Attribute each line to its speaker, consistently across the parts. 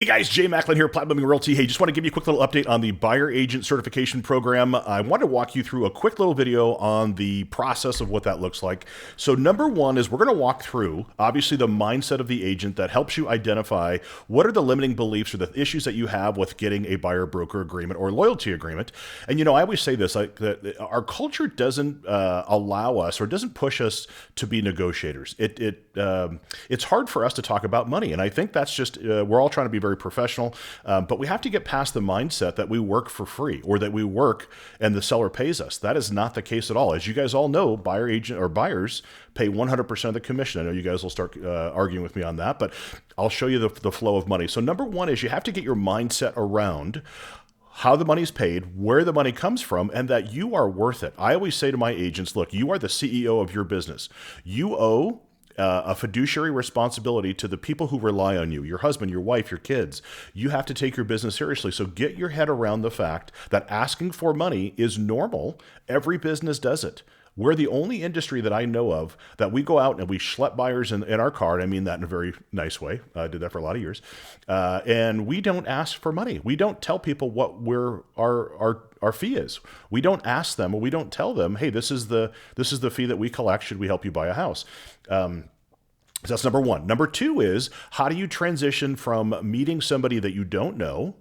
Speaker 1: Hey guys, Jay Macklin here, Platinum Realty. Hey, just want to give you a quick little update on the buyer agent certification program. I want to walk you through a quick little video on the process of what that looks like. So number one is we're going to walk through, obviously, the mindset of the agent that helps you identify what are the limiting beliefs or the issues that you have with getting a buyer broker agreement or loyalty agreement. And I always say this, that our culture doesn't allow us or doesn't push us to be negotiators. It's hard for us to talk about money. And I think that's just, we're all trying to be very professional, but we have to get past the mindset that we work for free or that we work and the seller pays us. That is not the case at all. As you guys all know, buyer agent or buyers pay 100% of the commission. I know you guys will start arguing with me on that, but I'll show you the flow of money. So number one is you have to get your mindset around how the money's paid, where the money comes from, and that you are worth it. I always say to my agents, look, you are the CEO of your business. You owe a fiduciary responsibility to the people who rely on you, your husband, your wife, your kids. You have to take your business seriously. So get your head around the fact that asking for money is normal. Every business does it. We're the only industry that I know of that we go out and we schlep buyers in our car. And I mean that in a very nice way. I did that for a lot of years. And we don't ask for money. We don't tell people what our fee is. We don't ask them or we don't tell them, hey, this is the fee that we collect. Should we help you buy a house? So that's number one. Number two is how do you transition from meeting somebody that you don't know,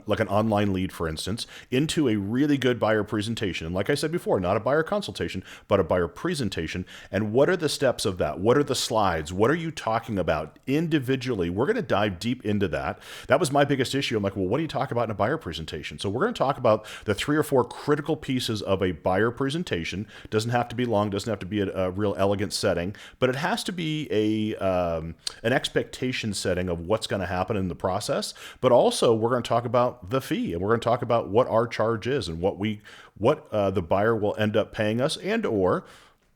Speaker 1: like an online lead, for instance, into a really good buyer presentation? And like I said before, not a buyer consultation, but a buyer presentation. And what are the steps of that? What are the slides? What are you talking about individually? We're going to dive deep into that. That was my biggest issue. I'm like, well, what do you talk about in a buyer presentation? So we're going to talk about the 3 or 4 critical pieces of a buyer presentation. Doesn't have to be long, doesn't have to be a real elegant setting, but it has to be an expectation setting of what's going to happen in the process. But also we're going to talk about the fee, and we're going to talk about what our charge is and what the buyer will end up paying us, and or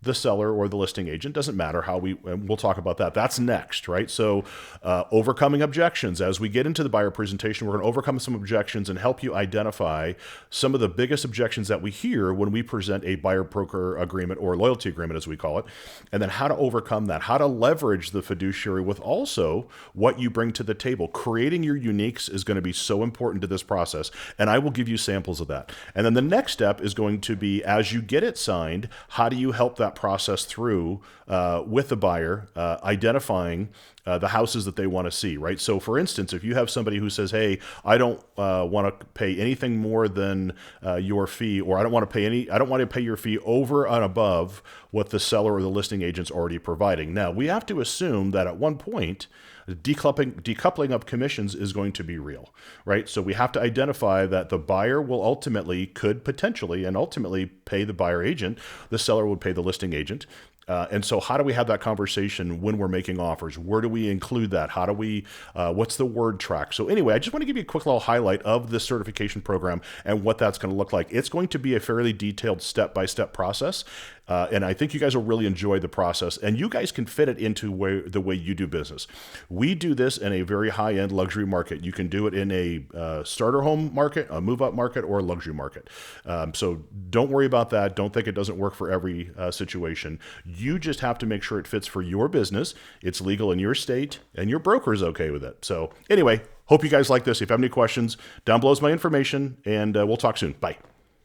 Speaker 1: the seller or the listing agent. Doesn't matter how we'll talk about that. That's next, right? So overcoming objections. As we get into the buyer presentation, we're going to overcome some objections and help you identify some of the biggest objections that we hear when we present a buyer broker agreement or loyalty agreement, as we call it, and then how to overcome that, how to leverage the fiduciary with also what you bring to the table. Creating your uniques is going to be so important to this process, and I will give you samples of that. And then the next step is going to be, as you get it signed, how do you help that process through with the buyer, identifying the houses that they want to see, right? So for instance, if you have somebody who says, hey, I don't want to pay anything more than your fee, or I don't want to pay your fee over and above what the seller or the listing agent's already providing. Now, we have to assume that at one point, decoupling of commissions is going to be real, right? So we have to identify that the buyer could potentially and ultimately pay the buyer agent, the seller would pay the listing agent. And so how do we have that conversation when we're making offers? Where do we include that? How do we, what's the word track? So anyway, I just want to give you a quick little highlight of this certification program and what that's going to look like. It's going to be a fairly detailed step-by-step process. And I think you guys will really enjoy the process, and you guys can fit it into the way you do business. We do this in a very high-end luxury market. You can do it in a starter home market, a move-up market, or a luxury market. So don't worry about that. Don't think it doesn't work for every situation. You just have to make sure it fits for your business, it's legal in your state, and your broker is okay with it. So anyway, hope you guys like this. If you have any questions, down below is my information, and we'll talk soon. Bye.